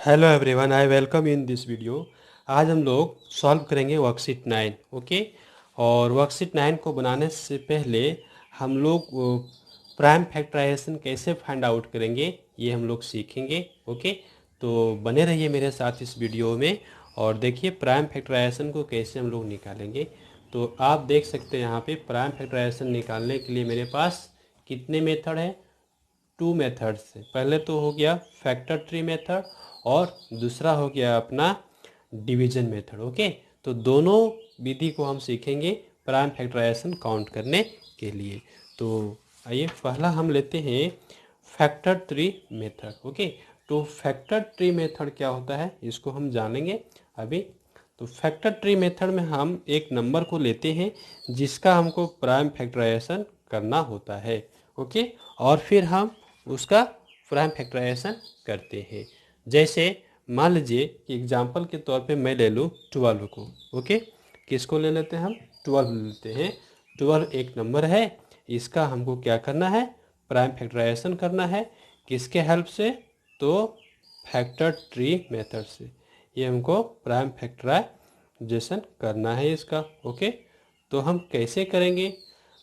Hello everyone, I welcome in this video. आज हम लोग सॉल्व करेंगे वर्कशीट 9। ओके। और वर्कशीट 9 को बनाने से पहले हम लोग प्राइम फैक्टराइजेशन कैसे फाइंड आउट करेंगे ये हम लोग सीखेंगे। ओके। तो बने रहिए मेरे साथ इस वीडियो में और देखिए प्राइम फैक्टराइजेशन को कैसे हम लोग निकालेंगे। तो आप देख सकते हैं यहाँ पे प्राइम फैक्टराइजेशन निकालने के लिए मेरे पास कितने मेथड है, टू मेथड से। पहले तो हो गया फैक्टर ट्री मेथड और दूसरा हो गया अपना डिवीजन मेथड। ओके। तो दोनों विधि को हम सीखेंगे प्राइम फैक्टराइजेशन काउंट करने के लिए। तो आइए पहला हम लेते हैं फैक्टर ट्री मेथड। ओके। तो फैक्टर ट्री मेथड क्या होता है इसको हम जानेंगे अभी। तो फैक्टर ट्री मेथड में हम एक नंबर को लेते हैं जिसका हमको प्राइम फैक्टराइजेशन करना होता है। ओके। और फिर हम उसका प्राइम फैक्टराइजेशन करते हैं। जैसे मान लीजिए कि एग्जाम्पल के तौर पे मैं ले लूँ 12 को। ओके। किसको ले लेते हैं हम, 12 ले लेते हैं। 12 एक नंबर है, इसका हमको क्या करना है, प्राइम फैक्टराइजेशन करना है। किसके हेल्प से, तो फैक्टर ट्री मेथड से ये हमको प्राइम फैक्टराइजेशन करना है इसका। ओके। तो हम कैसे करेंगे,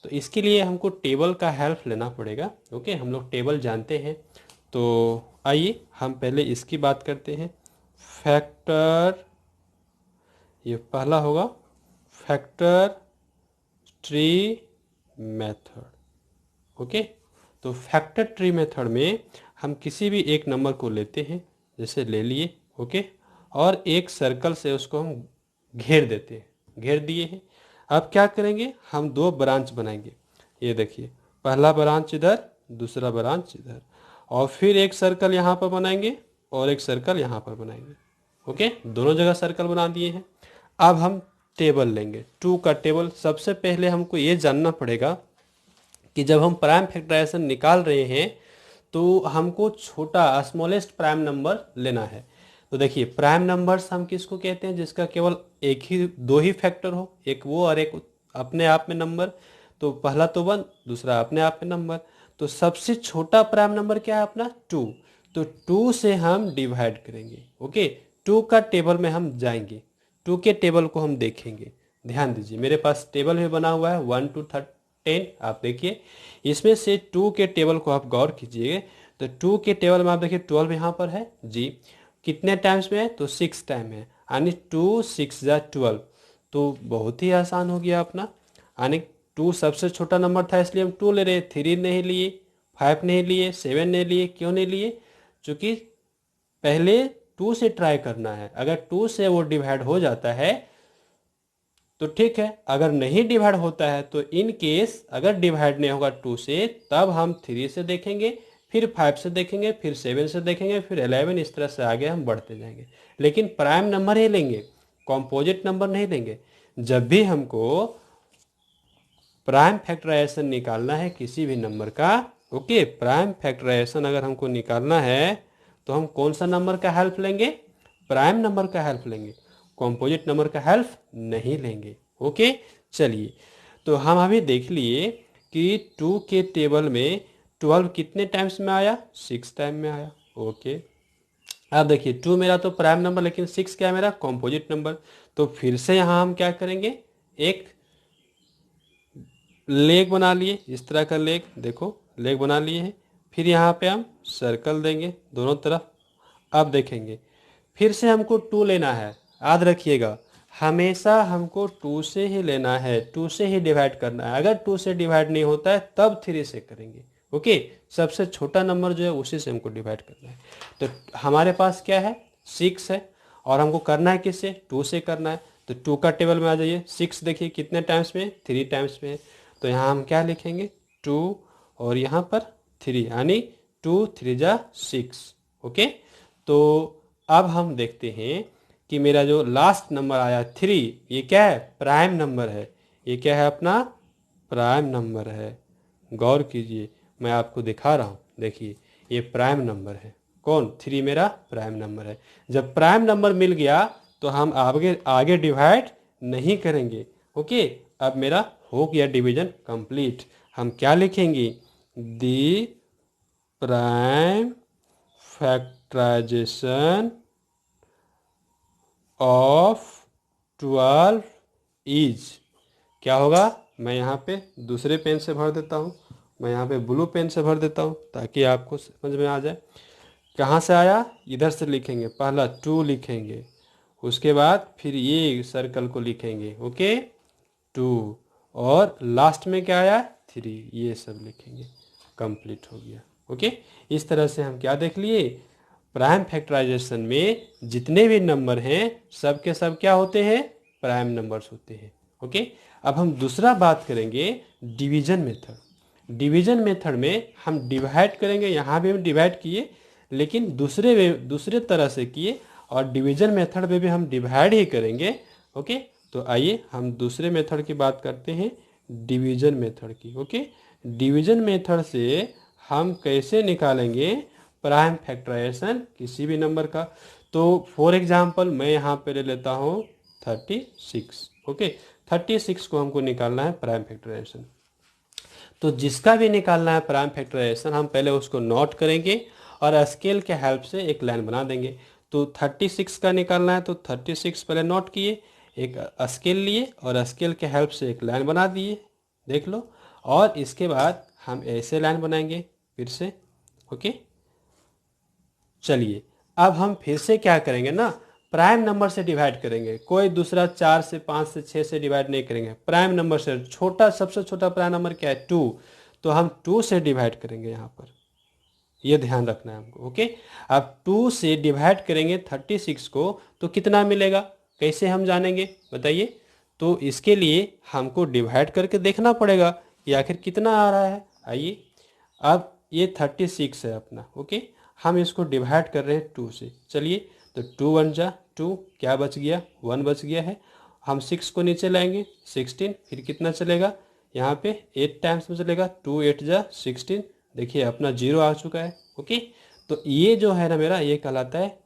तो इसके लिए हमको टेबल का हेल्प लेना पड़ेगा। ओके। हम लोग टेबल जानते हैं। तो आइए हम पहले इसकी बात करते हैं। फैक्टर, ये पहला होगा फैक्टर ट्री मेथड। ओके। तो फैक्टर ट्री मेथड में हम किसी भी एक नंबर को लेते हैं, जैसे ले लिए। ओके। और एक सर्कल से उसको हम घेर देते हैं, घेर दिए हैं। अब क्या करेंगे, हम दो ब्रांच बनाएंगे। ये देखिए, पहला ब्रांच इधर, दूसरा ब्रांच इधर, और फिर एक सर्कल यहाँ पर बनाएंगे और एक सर्कल यहाँ पर बनाएंगे। ओके। दोनों जगह सर्कल बना दिए हैं। अब हम टेबल लेंगे, टू का टेबल। सबसे पहले हमको ये जानना पड़ेगा कि जब हम प्राइम फैक्टराइजेशन निकाल रहे हैं तो हमको छोटा स्मॉलेस्ट प्राइम नंबर लेना है। तो देखिए प्राइम नंबर्स हम किसको कहते हैं, जिसका केवल एक ही दो ही फैक्टर हो, एक वो और एक अपने आप में नंबर। तो पहला तो 1, दूसरा अपने आप में नंबर। तो सबसे छोटा प्राइम नंबर क्या है अपना, 2। तो 2 से हम डिवाइड करेंगे। ओके। 2 का टेबल में हम जाएंगे, 2 के टेबल को हम देखेंगे। ध्यान दीजिए मेरे पास टेबल भी बना हुआ है 1 to 10। आप देखिए इसमें से 2 के टेबल को आप गौर कीजिए। तो 2 के टेबल में आप देखिए 12 यहाँ पर है जी। कितने टाइम्स में है, तो 6 टाइम है, यानी 2 6 जा 12। तो बहुत ही आसान हो गया अपना। यानी 2 सबसे छोटा नंबर था इसलिए हम 2 ले रहे, 3 नहीं लिए, 5 नहीं लिए, 7 नहीं लिए। क्यों नहीं लिए, क्योंकि पहले 2 से ट्राई करना है। अगर 2 से वो डिवाइड हो जाता है तो ठीक है, अगर नहीं डिवाइड होता है तो इन केस अगर डिवाइड नहीं होगा 2 से, तब हम 3 से देखेंगे, फिर 5 से देखेंगे, फिर 7 से देखेंगे, फिर 11। इस तरह से आगे हम बढ़ते जाएंगे। लेकिन प्राइम नंबर ही लेंगे, कॉम्पोजिट नंबर नहीं लेंगे। जब भी हमको प्राइम फैक्टराइजेशन निकालना है किसी भी नंबर का, ओके, प्राइम फैक्टराइजेशन अगर हमको निकालना है तो हम कौन सा नंबर का हेल्प लेंगे, प्राइम नंबर का हेल्प लेंगे, कॉम्पोजिट नंबर का हेल्प नहीं लेंगे। ओके। चलिए, तो हम अभी देख लिए कि 2 के टेबल में 12 कितने टाइम्स में आया, 6 टाइम में आया। ओके। अब देखिए 2 मेरा तो प्राइम नंबर, लेकिन 6 क्या है मेरा कॉम्पोजिट नंबर। तो फिर से यहाँ हम क्या करेंगे, एक लेग बना लिए, इस तरह का लेग, देखो लेग बना लिए हैं। फिर यहाँ पे हम सर्कल देंगे दोनों तरफ। अब देखेंगे फिर से हमको 2 लेना है। याद रखिएगा हमेशा हमको 2 से ही लेना है, 2 से ही डिवाइड करना है। अगर 2 से डिवाइड नहीं होता है तब 3 से करेंगे। ओके। सबसे छोटा नंबर जो है उसी से हमको डिवाइड करना है। तो हमारे पास क्या है, 6 है, और हमको करना है किससे, 2 से करना है। तो 2 का टेबल में आ जाइए। 6 देखिए कितने टाइम्स में, 3 टाइम्स में है। तो यहाँ हम क्या लिखेंगे, 2 और यहाँ पर 3, यानी 2 3 जा 6। ओके। तो अब हम देखते हैं कि मेरा जो लास्ट नंबर आया 3, ये क्या है, प्राइम नंबर है। ये क्या है अपना, प्राइम नंबर है। गौर कीजिए मैं आपको दिखा रहा हूँ, देखिए ये प्राइम नंबर है। कौन, 3 मेरा प्राइम नंबर है। जब प्राइम नंबर मिल गया तो हम आगे आगे डिवाइड नहीं करेंगे। ओके। अब मेरा हो गया डिवीजन कंप्लीट। हम क्या लिखेंगे, the prime factorization of 12 is, क्या होगा, मैं यहाँ पे दूसरे पेन से भर देता हूँ, मैं यहाँ पे ब्लू पेन से भर देता हूँ ताकि आपको समझ में आ जाए। कहाँ से आया, इधर से लिखेंगे, पहला 2 लिखेंगे, उसके बाद फिर ये सर्कल को लिखेंगे, ओके 2, और लास्ट में क्या आया 3, ये सब लिखेंगे, कंप्लीट हो गया। ओके, इस तरह से हम क्या देख लिए, प्राइम फैक्टराइजेशन में जितने भी नंबर हैं सब के सब क्या होते हैं, प्राइम नंबर्स होते हैं। ओके, अब हम दूसरा बात करेंगे डिवीजन मेथड। डिवीजन मेथड में हम डिवाइड करेंगे, यहाँ भी हम डिवाइड किए लेकिन दूसरे तरह से किए, और डिवीजन मेथड में भी हम डिवाइड ही करेंगे। ओके, तो आइए हम दूसरे मेथड की बात करते हैं, डिवीजन मेथड की। ओके, डिवीजन मेथड से हम कैसे निकालेंगे प्राइम फैक्टराइजेशन किसी भी नंबर का। तो फॉर एग्जांपल मैं यहाँ पे ले लेता हूँ 36। ओके, 36 को हमको निकालना है प्राइम फैक्टराइजेशन। तो जिसका भी निकालना है प्राइम फैक्टराइजेशन हम पहले उसको नोट करेंगे और स्केल के हेल्प से एक लाइन बना देंगे। तो 36 का निकालना है तो 36 पहले नोट किए, एक स्केल लिए और स्केल के हेल्प से एक लाइन बना दिए, देख लो। और इसके बाद हम ऐसे लाइन बनाएंगे फिर से। ओके, चलिए अब हम फिर से क्या करेंगे ना, प्राइम नंबर से डिवाइड करेंगे, कोई दूसरा 4 से 5 से 6 से डिवाइड नहीं करेंगे, प्राइम नंबर से। छोटा, सबसे छोटा प्राइम नंबर क्या है 2, तो हम 2 से डिवाइड करेंगे, यहाँ पर ये ध्यान रखना है हमको। ओके, अब 2 से डिवाइड करेंगे 36 को तो कितना मिलेगा, कैसे हम जानेंगे बताइए। तो इसके लिए हमको डिवाइड करके देखना पड़ेगा कि आखिर कितना आ रहा है। आइए, अब ये 36 है अपना। ओके, हम इसको डिवाइड कर रहे हैं 2 से। चलिए, तो 2 1 जा 2, क्या बच गया 1 बच गया है। हम 6 को नीचे लाएंगे 16, फिर कितना चलेगा यहाँ पे 8 टाइम्स में चलेगा, 2 8 जा 16, देखिए अपना 0 आ चुका है। ओके, तो ये जो है ना मेरा, ये कहलाता है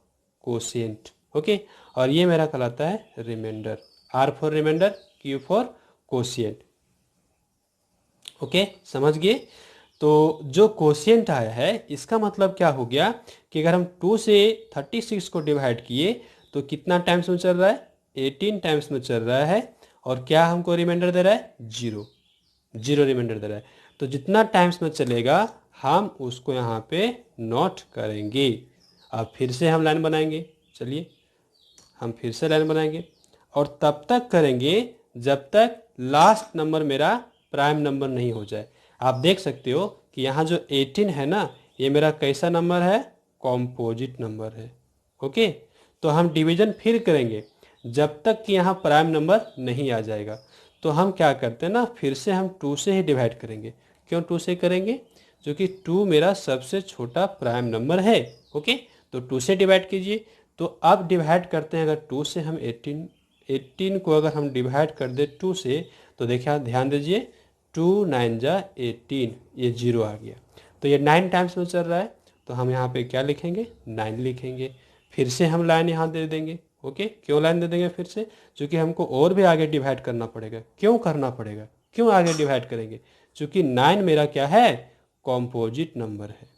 कोशिएंट। ओके, और ये मेरा कहलाता है reminder. R for reminder, Q for quotient. Okay, समझ गए। तो जो कोशिएंट आया है इसका मतलब क्या हो गया कि अगर हम 2 से 36 को डिवाइड किए तो कितना टाइम्स में चल रहा है, 18 टाइम्स में चल रहा है, और क्या हमको रिमाइंडर दे रहा है 0, 0 रिमाइंडर दे रहा है। तो जितना टाइम्स में चलेगा हम उसको यहाँ पे नोट करेंगे। अब फिर से हम लाइन बनाएंगे, चलिए हम फिर से लाइन बनाएंगे, और तब तक करेंगे जब तक लास्ट नंबर मेरा प्राइम नंबर नहीं हो जाए। आप देख सकते हो कि यहाँ जो 18 है ना, ये मेरा कैसा नंबर है, कॉम्पोजिट नंबर है। ओके, तो हम डिवीजन फिर करेंगे जब तक कि यहाँ प्राइम नंबर नहीं आ जाएगा। तो हम क्या करते हैं ना, फिर से हम 2 से ही डिवाइड करेंगे। क्यों 2 से करेंगे, क्योंकि 2 मेरा सबसे छोटा प्राइम नंबर है। ओके, तो 2 से डिवाइड कीजिए। तो अब डिवाइड करते हैं, अगर 2 से हम 18 को अगर हम डिवाइड कर दे 2 से, तो देखिए ध्यान दीजिए 2 9 जा 18, ये 0 आ गया। तो ये 9 टाइम्स में चल रहा है, तो हम यहाँ पे क्या लिखेंगे 9 लिखेंगे। फिर से हम लाइन यहाँ दे देंगे। ओके, क्यों लाइन दे देंगे फिर से, क्योंकि हमको और भी आगे डिवाइड करना पड़ेगा। क्यों करना पड़ेगा, क्यों आगे डिवाइड करेंगे, क्योंकि 9 मेरा क्या है, कॉम्पोजिट नंबर है।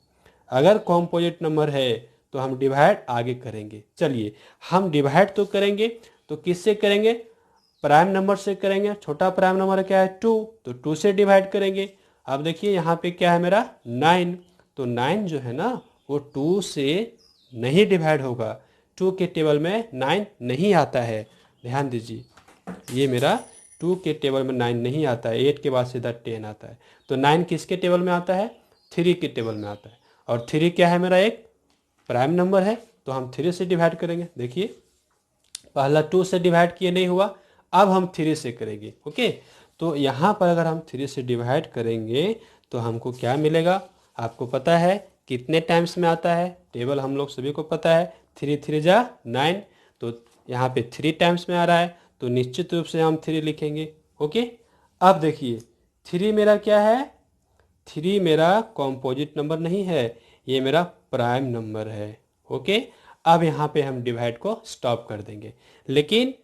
अगर कॉम्पोजिट नंबर है तो हम डिवाइड आगे करेंगे। चलिए हम डिवाइड तो करेंगे, तो किससे करेंगे, प्राइम नंबर से करेंगे। छोटा प्राइम नंबर क्या है 2, तो 2 से डिवाइड करेंगे। अब देखिए यहाँ पे क्या है मेरा 9, तो 9 जो है ना वो 2 से नहीं डिवाइड होगा, 2 के टेबल में 9 नहीं आता है। ध्यान दीजिए, ये मेरा 2 के टेबल में 9 नहीं आता है, 8 के बाद सीधा 10 आता है। तो 9 किसके टेबल में आता है, 3 के टेबल में आता है। और 3 क्या है मेरा, एक प्राइम नंबर है, तो हम 3 से डिवाइड करेंगे। देखिए पहला 2 से डिवाइड किए नहीं हुआ, अब हम 3 से करेंगे। ओके, तो यहाँ पर अगर हम 3 से डिवाइड करेंगे तो हमको क्या मिलेगा, आपको पता है कितने टाइम्स में आता है, टेबल हम लोग सभी को पता है, 3 3 जा 9, तो यहाँ पे 3 टाइम्स में आ रहा है, तो निश्चित रूप से हम 3 लिखेंगे। ओके, अब देखिए 3 मेरा क्या है, 3 मेरा कॉम्पोजिट नंबर नहीं है, ये मेरा प्राइम नंबर है। ओके, अब यहाँ पे हम डिवाइड को स्टॉप कर देंगे, लेकिन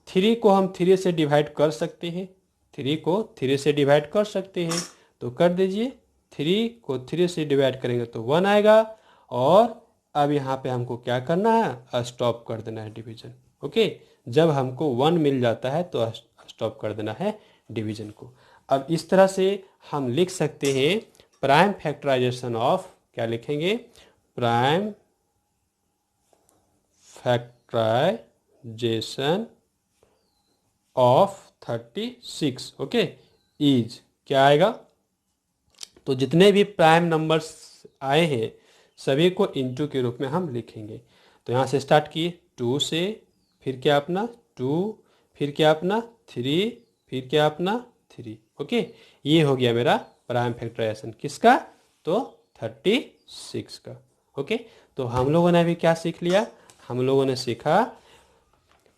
3 को हम 3 से डिवाइड कर सकते हैं, 3 को 3 से डिवाइड कर सकते हैं, तो कर दीजिए। 3 को 3 से डिवाइड करेंगे तो 1 आएगा, और अब यहाँ पे हमको क्या करना है, स्टॉप कर देना है डिवीजन। ओके, जब हमको 1 मिल जाता है तो स्टॉप कर देना है डिवीजन को। अब इस तरह से हम लिख सकते हैं प्राइम फैक्टराइजेशन ऑफ, क्या लिखेंगे, prime factorization of 36, okay, is क्या आएगा, तो जितने भी प्राइम नंबर्स आए हैं सभी को इनटू के रूप में हम लिखेंगे। तो यहाँ से स्टार्ट किए 2 से, फिर क्या अपना 2, फिर क्या अपना 3, फिर क्या अपना 3, ओके। ये हो गया मेरा प्राइम फैक्टराइजेशन किसका, तो 36 का, ओके। तो हम लोगों ने अभी क्या सीख लिया, हम लोगों ने सीखा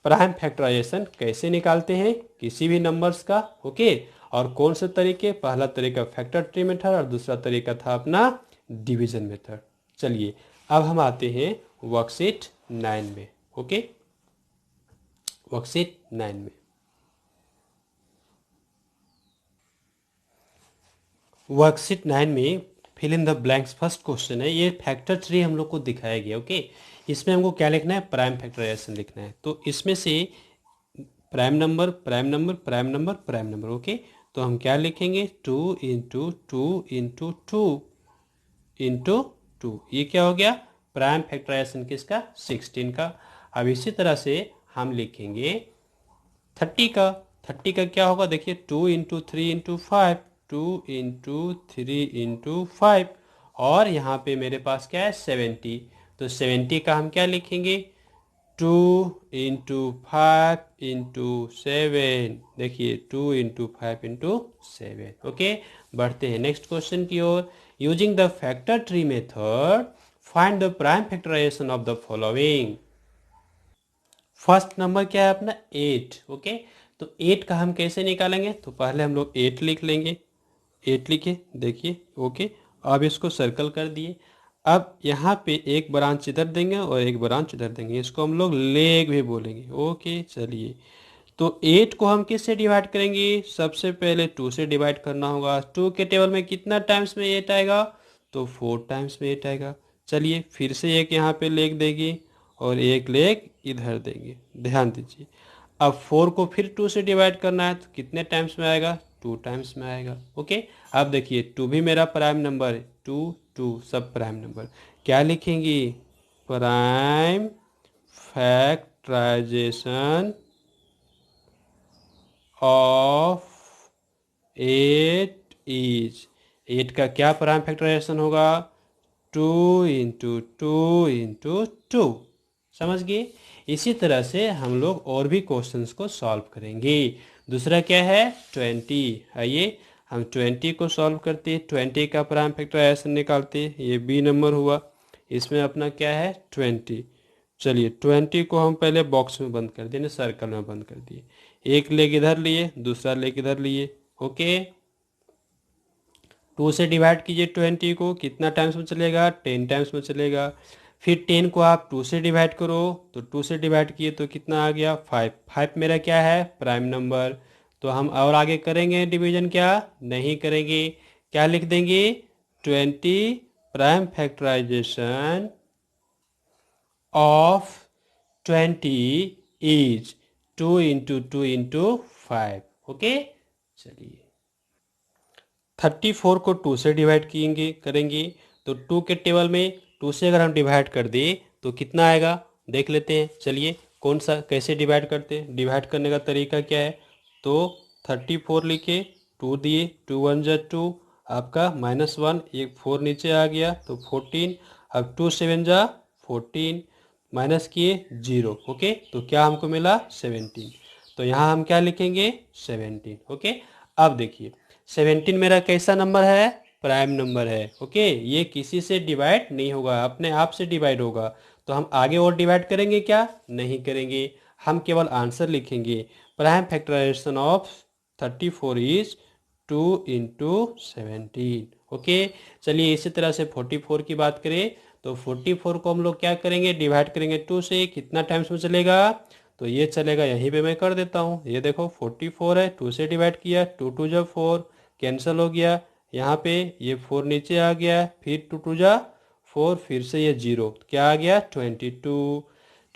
प्राइम फैक्टराइजेशन कैसे निकालते हैं किसी भी नंबर्स का, ओके। और कौन से तरीके, पहला तरीका फैक्टर ट्री मेथड और दूसरा तरीका था अपना डिवीजन मेथड। चलिए अब हम आते हैं वर्कशीट 9 में, ओके, वर्कशीट 9 में। वर्कशीट 9 में fill in the blanks first question है, ये फैक्टर ट्री हम लोग को दिखाया गया, ओके। इसमें हमको क्या लिखना है, प्राइम फैक्टराइजेशन लिखना है। तो इसमें से prime number prime number prime number prime number, okay. तो हम क्या लिखेंगे, 2 इंटू 2 इंटू 2 इंटू 2, ये क्या हो गया प्राइम फैक्टराइजेशन किसका, 16 का। अब इसी तरह से हम लिखेंगे 30 का, 30 का क्या होगा, देखिए 2 इंटू 3 इंटू 5, 2 इंटू 3 इंटू 5, और यहाँ पे मेरे पास क्या है 70, तो 70 का हम क्या लिखेंगे, 2 इंटू 5 इंटू 7, देखिए 2 इंटू 5 इंटू 7, ओके। बढ़ते हैं नेक्स्ट क्वेश्चन की ओर। Using the factor tree method find the prime factorization of the following. First number क्या है अपना 8, ओके। तो 8 का हम कैसे निकालेंगे, तो पहले हम लोग 8 लिख लेंगे, 8 लिखे, देखिए, ओके। अब इसको सर्कल कर दिए। अब यहाँ पे एक ब्रांच इधर देंगे और एक ब्रांच इधर देंगे, इसको हम लोग लेग भी बोलेंगे, ओके। चलिए तो 8 को हम किससे डिवाइड करेंगे, सबसे पहले 2 से डिवाइड करना होगा। 2 के टेबल में कितना टाइम्स में 8 आएगा, तो 4 टाइम्स में 8 आएगा। चलिए फिर से एक यहाँ पे लेग देंगे और एक लेग इधर देंगे, ध्यान दीजिए। अब 4 को फिर 2 से डिवाइड करना है तो कितने टाइम्स में आएगा, 2 टाइम्स में आएगा, ओके। अब देखिए 2 भी मेरा प्राइम नंबर है, 2 2 सब प्राइम नंबर, क्या लिखेंगे, प्राइम फैक्टराइजेशन ऑफ 8 इज, 8 का क्या प्राइम फैक्टराइजेशन होगा, 2 इंटू 2 इंटू 2, समझ गए। इसी तरह से हम लोग और भी क्वेश्चंस को सॉल्व करेंगे। दूसरा क्या है 20, आइए हम 20 को सॉल्व करते हैं, 20 का प्राइम फैक्टराइजेशन निकालते हैं, ये बी नंबर हुआ। इसमें अपना क्या है 20, चलिए 20 को हम पहले बॉक्स में बंद कर दिए, सर्कल में बंद कर दिए, एक लेग इधर लिए दूसरा लेग इधर लिए, ओके। 2 से डिवाइड कीजिए 20 को, कितना टाइम्स में चलेगा, 10 टाइम्स में चलेगा। फिर 10 को आप 2 से डिवाइड करो, तो 2 से डिवाइड किए तो कितना आ गया 5, 5 मेरा क्या है प्राइम नंबर। तो हम और आगे करेंगे डिवीजन, क्या नहीं करेंगे, क्या लिख देंगे 20 prime factorization of 20 is 2 into 2 into 5, okay. चलिए 34 को 2 से डिवाइड करेंगे, तो 2 के टेबल में 2 से अगर हम डिवाइड कर दें तो कितना आएगा, देख लेते हैं। चलिए कौन सा कैसे डिवाइड करते हैं, डिवाइड करने का तरीका क्या है, तो 34 लिखे, 2 दिए, 2 1 जा 2, आपका -1, एक 4 नीचे आ गया तो 14, अब 2 7 जा 14, माइनस किए 0, ओके। तो क्या हमको मिला 17, तो यहाँ हम क्या लिखेंगे 17, ओके। अब देखिए 17 मेरा कैसा नंबर है, प्राइम नंबर है, ओके। ये किसी से डिवाइड नहीं होगा, अपने आप से डिवाइड होगा। तो हम आगे और डिवाइड करेंगे क्या, नहीं करेंगे, हम केवल आंसर लिखेंगे prime factorization of 34 is 2 into 17, okay. चलिए इसी तरह से 44 की बात करें, तो 44 को हम लोग क्या करेंगे, डिवाइड करेंगे 2 से, कितना टाइम्स में चलेगा, तो ये चलेगा, यहीं पे मैं कर देता हूँ, ये देखो 44 है, 2 से डिवाइड किया, 2 2 जा 4, कैंसिल हो गया, यहाँ पे ये 4 नीचे आ गया, फिर 2 2 जा 4, फिर से ये 0, क्या आ गया 22,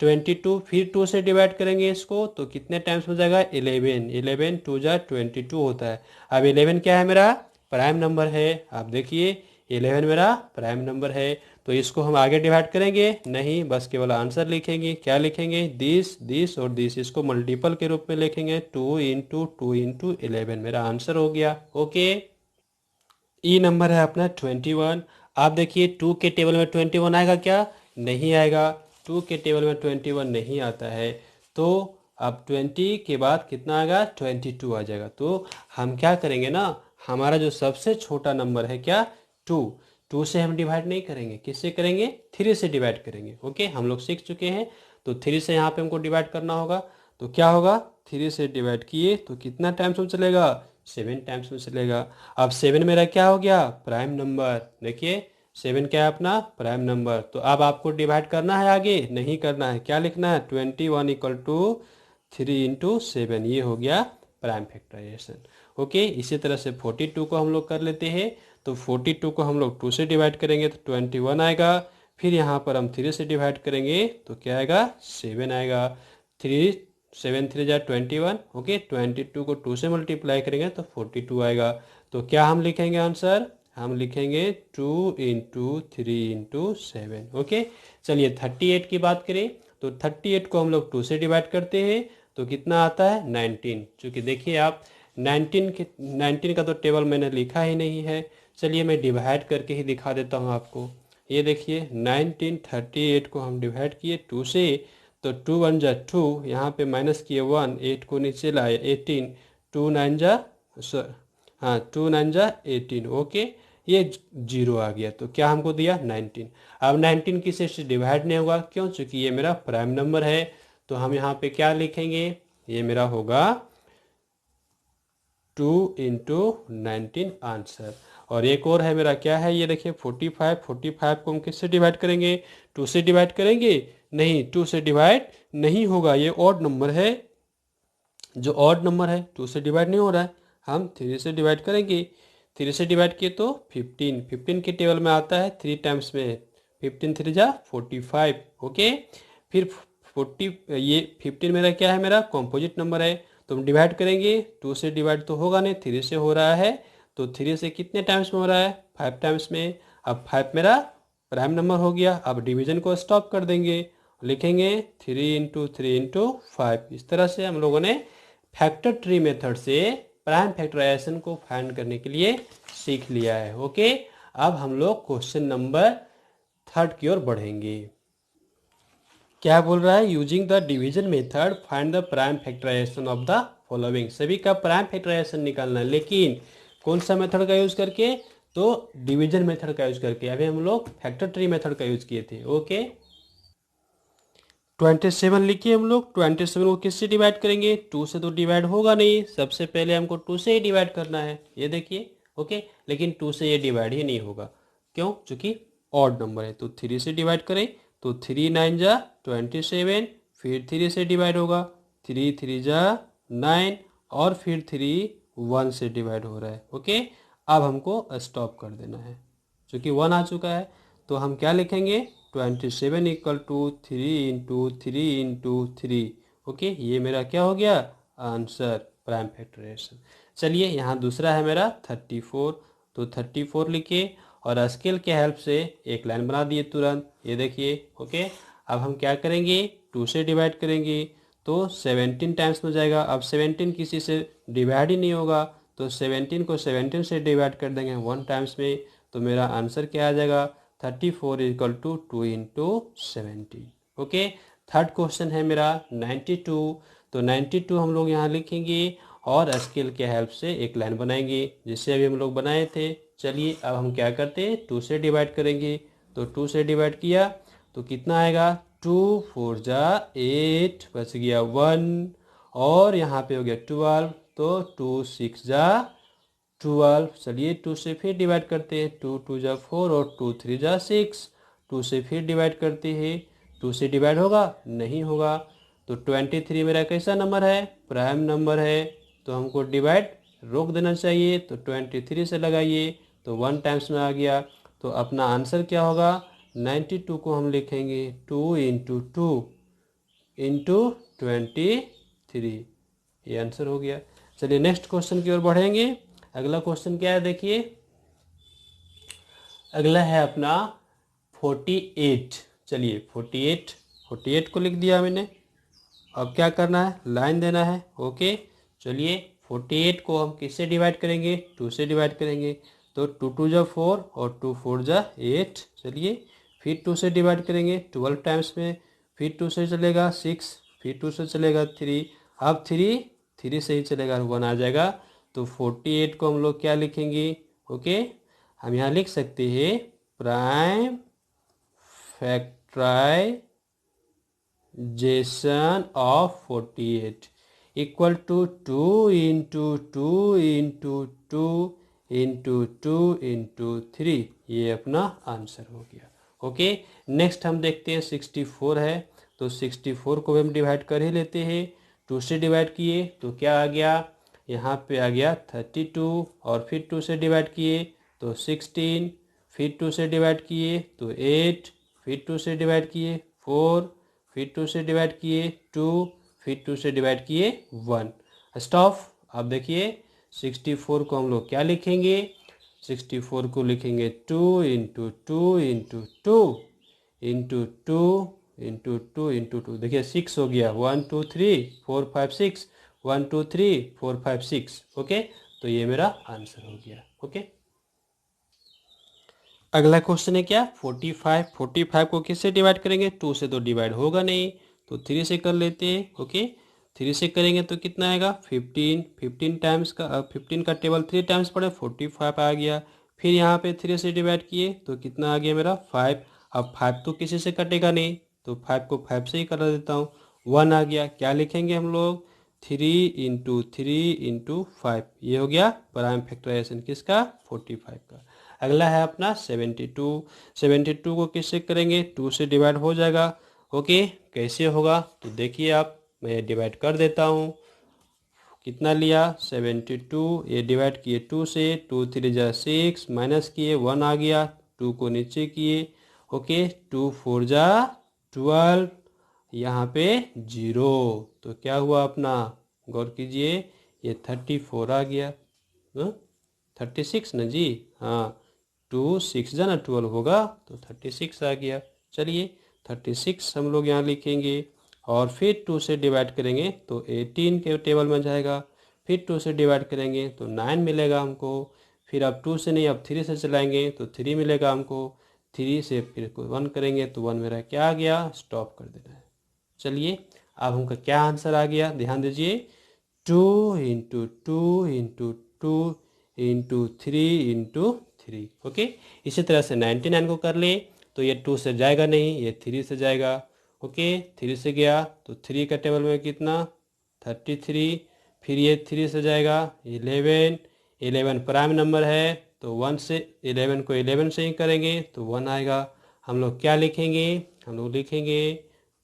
22, फिर 2 से डिवाइड करेंगे इसको तो कितने टाइम्स हो जाएगा 11, 11 2 जा 22 होता है। अब 11 क्या है मेरा प्राइम नंबर है। आप देखिए 11 मेरा प्राइम नंबर है, तो इसको हम आगे डिवाइड करेंगे नहीं, बस केवल आंसर लिखेंगे। क्या लिखेंगे दिस और दिस, इसको मल्टीपल के रूप में लिखेंगे 2 इंटू 2 इंटू 11, मेरा आंसर हो गया। ओके, ई नंबर है अपना 21। आप देखिए 2 के टेबल में 21 आएगा क्या, नहीं आएगा। 2 के टेबल में 21 नहीं आता है, तो अब 20 के बाद कितना आएगा 22 आ जाएगा। तो हम क्या करेंगे ना, हमारा जो सबसे छोटा नंबर है क्या 2, 2 से हम डिवाइड नहीं करेंगे, किससे करेंगे 3 से डिवाइड करेंगे। ओके, हम लोग सीख चुके हैं, तो 3 से यहाँ पे हमको डिवाइड करना होगा। तो क्या होगा 3 से डिवाइड किए तो कितना टाइम्स में चलेगा 7 टाइम्स में चलेगा। अब 7 मेरा क्या हो गया प्राइम नंबर। देखिए 7 क्या है अपना प्राइम नंबर। तो अब आपको डिवाइड करना है, आगे नहीं करना है, क्या लिखना है 21 इक्वल टू 3 इंटू 7, ये हो गया प्राइम फैक्टराइजेशन। ओके, इसी तरह से 42 को हम लोग कर लेते हैं। तो 42 को हम लोग 2 से डिवाइड करेंगे तो 21 आएगा, फिर यहाँ पर हम 3 से डिवाइड करेंगे तो क्या आएगा 7 आएगा। 3 7 3 जा 21। ओके, 22 को 2 से मल्टीप्लाई करेंगे तो 42 आएगा। तो क्या हम लिखेंगे आंसर, हम लिखेंगे 2 इंटू 3 इंटू 7। ओके, चलिए 38 की बात करें तो 38 को हम लोग 2 से डिवाइड करते हैं तो कितना आता है 19। चूँकि देखिए आप 19 का तो टेबल मैंने लिखा ही नहीं है, चलिए मैं डिवाइड करके ही दिखा देता हूँ आपको। ये देखिए 38 को हम डिवाइड किए 2 से, तो 2 1 जा 2, यहाँ पे माइनस किए 1, 8 को नीचे लाए 18, 2 9 जा हाँ 2 9 जा 18। ओके, ये 0 आ गया, तो क्या हमको दिया 19। अब 19 किसी से डिवाइड नहीं होगा, क्यों, चूँकि ये मेरा प्राइम नंबर है। तो हम यहाँ पे क्या लिखेंगे, ये मेरा होगा 2 इंटू 19 आंसर। और एक और है मेरा, क्या है ये देखिए 45, 45 को हम किससे डिवाइड करेंगे 2 से डिवाइड करेंगे नहीं, 2 से डिवाइड नहीं होगा, ये ऑड नंबर है। जो ऑड नंबर है 2 से डिवाइड नहीं हो रहा है, हम 3 से डिवाइड करेंगे। 3 से डिवाइड किए तो 15, 15 के टेबल में आता है 3 टाइम्स में, 15 3 जा 45। ओके, फिर 40, ये 15 मेरा क्या है मेरा कॉम्पोजिट नंबर है, तो हम डिवाइड करेंगे। 2 से डिवाइड तो होगा नहीं, 3 से हो रहा है, तो 3 से कितने टाइम्स में हो रहा है 5 टाइम्स में। अब 5 मेरा प्राइम नंबर हो गया। अब डिवीजन को स्टॉप कर देंगे, लिखेंगे 3 इंटू 3 इंटू 5। इस तरह से हम लोगों ने फैक्टर ट्री मेथड से प्राइम फैक्टराइजेशन को फाइंड करने के लिए सीख लिया है। ओके, अब हम लोग क्वेश्चन नंबर 3 की ओर बढ़ेंगे। क्या बोल रहा है, using the division method find the prime factorization of the following. सभी का प्राइम फैक्टराइजेशन निकालना है, लेकिन कौन सा मेथड का यूज करके, तो डिवीजन मेथड का यूज करके। अभी हम लोग फैक्टर ट्री मेथड का यूज किए थे। ओके, 27 लिखिए, हम लोग 27 को किससे डिवाइड करेंगे 2 से तो डिवाइड होगा नहीं, सबसे पहले हमको 2 से ही डिवाइड करना है, ये देखिए। ओके, लेकिन 2 से ये डिवाइड ही नहीं होगा, क्यों, क्योंकि ऑड नंबर है। तो 3 से डिवाइड करें तो 3 9 जा 27, फिर 3 से डिवाइड होगा, 3 3 जा 9, और फिर 3 1 से डिवाइड हो रहा है। ओके, अब हमको स्टॉप कर देना है, क्योंकि 1 आ चुका है। तो हम क्या लिखेंगे 27 equal to 3 into 3 into 3। Okay, ये मेरा क्या हो गया आंसर प्राइम फैक्टराइजेशन। चलिए यहाँ दूसरा है मेरा 34, तो 34 लिखिए और स्केल के हेल्प से एक लाइन बना दिए तुरंत, ये देखिए। ओके, अब हम क्या करेंगे 2 से डिवाइड करेंगे तो 17 टाइम्स में जाएगा। अब 17 किसी से डिवाइड ही नहीं होगा, तो 17 को 17 से डिवाइड कर देंगे 1 टाइम्स में, तो मेरा आंसर क्या आ जाएगा 34 equal to 2 into 17। Okay, third question है मेरा 92, तो 92 हम लोग यहाँ लिखेंगे और स्केल के हेल्प से एक लाइन बनाएंगे, जिससे अभी हम लोग बनाए थे। चलिए अब हम क्या करते हैं 2 से डिवाइड करेंगे, तो 2 से डिवाइड किया तो कितना आएगा 2 4 जा 8, बच गया 1, और यहाँ पे हो गया 12, तो 2 6 जा 12। चलिए 2 से फिर डिवाइड करते हैं, 2 2 जा 4 और 2 3 जा 6। 2 से फिर डिवाइड करते हैं, 2 से डिवाइड होगा नहीं होगा। तो 23 मेरा कैसा नंबर है प्राइम नंबर है, तो हमको डिवाइड रोक देना चाहिए। तो 23 से लगाइए तो 1 टाइम्स में आ गया, तो अपना आंसर क्या होगा 92 को हम लिखेंगे 2 इंटू 2, इंटू 23, ये आंसर हो गया। चलिए नेक्स्ट क्वेश्चन की ओर बढ़ेंगे। अगला क्वेश्चन क्या है देखिए, अगला है अपना 48। चलिए 48 को लिख दिया मैंने। अब क्या करना है, लाइन देना है। ओके चलिए 48 को हम किससे डिवाइड करेंगे, 2 से डिवाइड करेंगे। तो 2 2 जा 4 और 2 4 जा 8। चलिए फिर 2 से डिवाइड करेंगे 12 टाइम्स में, फिर 2 से चलेगा 6, फिर 2 से चलेगा 3, अब 3 से ही चलेगा 1 आ जाएगा। तो 48 को हम लोग क्या लिखेंगे, ओके हम यहाँ लिख सकते हैं prime factorization of 48 equal to 2 into 2 into 2 into 2 into 3, ये अपना आंसर हो गया। ओके नेक्स्ट हम देखते हैं 64 है। तो 64 को भी हम डिवाइड कर ही लेते हैं। 2 से डिवाइड किए तो क्या आ गया, यहाँ पे आ गया 32, और फिर 2 से डिवाइड किए तो 16, फिर 2 से डिवाइड किए तो 8, फिर 2 से डिवाइड किए 4, फिर 2 से डिवाइड किए 2, फिर 2 से डिवाइड किए 1। स्टॉप। अब देखिए 64 को हम लोग क्या लिखेंगे, 64 को लिखेंगे 2 into 2 into 2 into 2 into 2 into 2। देखिए 6 हो गया, 1 2 3 4 5 6, 1 2 3 4 5 6। ओके तो ये मेरा आंसर हो गया। ओके अगला क्वेश्चन है क्या, 45 को किससे डिवाइड करेंगे, 2 से तो डिवाइड होगा नहीं, तो 3 से कर लेते हैं। ओके 3 से करेंगे तो कितना आएगा 15 टाइम्स का, 15 का टेबल 3 टाइम्स पड़े 45 आ गया। फिर यहाँ पे 3 से डिवाइड किए तो कितना आ गया मेरा 5। अब 5 तो किसी से कटेगा नहीं, तो 5 को 5 से ही कर देता हूँ, 1 आ गया। क्या लिखेंगे हम लोग, 3 इंटू 3 इंटू 5, ये हो गया प्राइम फैक्टराइजेशन किसका, 45 का। अगला है अपना 72 को किससे करेंगे, 2 से डिवाइड हो जाएगा। ओके कैसे होगा तो देखिए आप, मैं डिवाइड कर देता हूँ। कितना लिया 72, ये डिवाइड किए 2 से, 2 3 जा 6, माइनस किए 1 आ गया, 2 को नीचे किए। ओके 2 4 जा 12, यहाँ पे 0, तो क्या हुआ अपना, गौर कीजिए ये 34 आ गया। 36 ना जी, हाँ 2 6 जा ना 12 होगा, तो 36 आ गया। चलिए 36 हम लोग यहाँ लिखेंगे, और फिर 2 से डिवाइड करेंगे तो 18 के टेबल में जाएगा। फिर 2 से डिवाइड करेंगे तो 9 मिलेगा हमको। फिर अब 2 से नहीं, अब 3 से चलाएंगे तो 3 मिलेगा हमको। 3 से फिर 1 करेंगे तो 1 मेरा क्या आ गया, स्टॉप कर देना है। चलिए अब हमका क्या आंसर आ गया, ध्यान दीजिए 2 into 2 into 2 into 3 into 3। Okay इसी तरह से 99 को कर ले तो ये 2 से जाएगा नहीं, ये 3 से जाएगा। ओके 3 से गया तो 3 का टेबल में कितना 33, फिर ये 3 से जाएगा 11 प्राइम नंबर है, तो 1 से 11 को 11 से ही करेंगे तो 1 आएगा। हम लोग क्या लिखेंगे, हम लोग लिखेंगे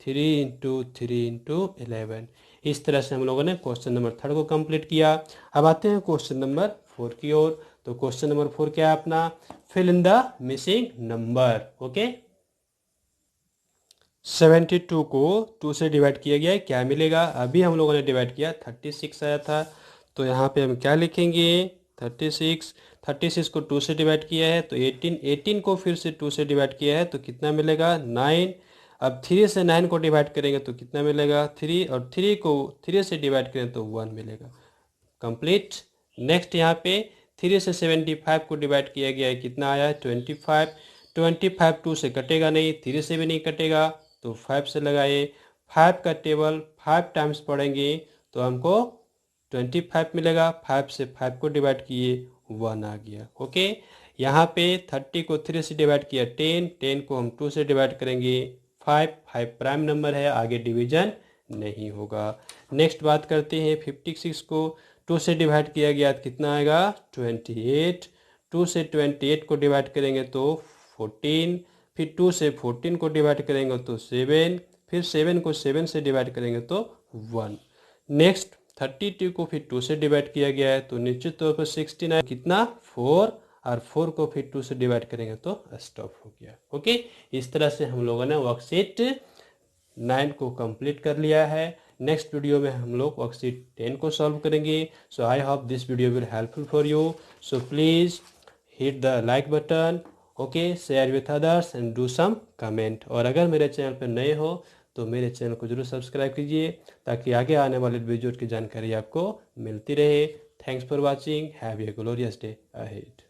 3 इंटू 3 इंटू 11। इस तरह से हम लोगों ने क्वेश्चन नंबर 3 को कंप्लीट किया। अब आते हैं क्वेश्चन नंबर 4 की ओर। तो क्वेश्चन नंबर 4 क्या है अपना, fill in the missing number. Okay 72 को 2 से डिवाइड किया गया है, क्या मिलेगा, अभी हम लोगों ने डिवाइड किया 36 आया था, तो यहाँ पे हम क्या लिखेंगे 36 को 2 से डिवाइड किया है तो 18 को फिर से 2 से डिवाइड किया है तो कितना मिलेगा 9। अब 3 से 9 को डिवाइड करेंगे तो कितना मिलेगा 3, और 3 को 3 से डिवाइड करें तो 1 मिलेगा। कंप्लीट। नेक्स्ट यहाँ पे 3 से 75 को डिवाइड किया गया है, कितना आया है 25। 25 2 से कटेगा नहीं, 3 से भी नहीं कटेगा, तो 5 से लगाए। 5 का टेबल 5 टाइम्स पढ़ेंगे तो हमको 25 मिलेगा। 5 से 5 को डिवाइड किए 1 आ गया। ओके यहाँ पे 30 को 3 से डिवाइड किया 10 को हम 2 से डिवाइड करेंगे 5 प्राइम नंबर है, आगे डिवीजन नहीं होगा। नेक्स्ट बात करते हैं 56 को 2 से डिवाइड किया गया तो कितना आएगा 28। 2 से 28 को डिवाइड करेंगे तो 14, फिर 2 से 14 को डिवाइड करेंगे तो 7, फिर 7 को 7 से डिवाइड करेंगे तो 1। नेक्स्ट 32 को फिर 2 से डिवाइड किया गया है तो निश्चित तौर पर 69 कितना 4, और 4 को फिर 2 से डिवाइड करेंगे तो स्टॉप हो गया। ओके इस तरह से हम लोगों ने वर्कशीट 9 को कंप्लीट कर लिया है। नेक्स्ट वीडियो में हम लोग वर्कशीट 10 को सॉल्व करेंगे। So I hope this video will helpful for you. So please hit the like button, okay, share with others and do some comment. और अगर मेरे चैनल पर नए हो तो मेरे चैनल को जरूर सब्सक्राइब कीजिए ताकि आगे आने वाले वीडियो की जानकारी आपको मिलती रहे। Thanks for watching, have a glorious day ahead.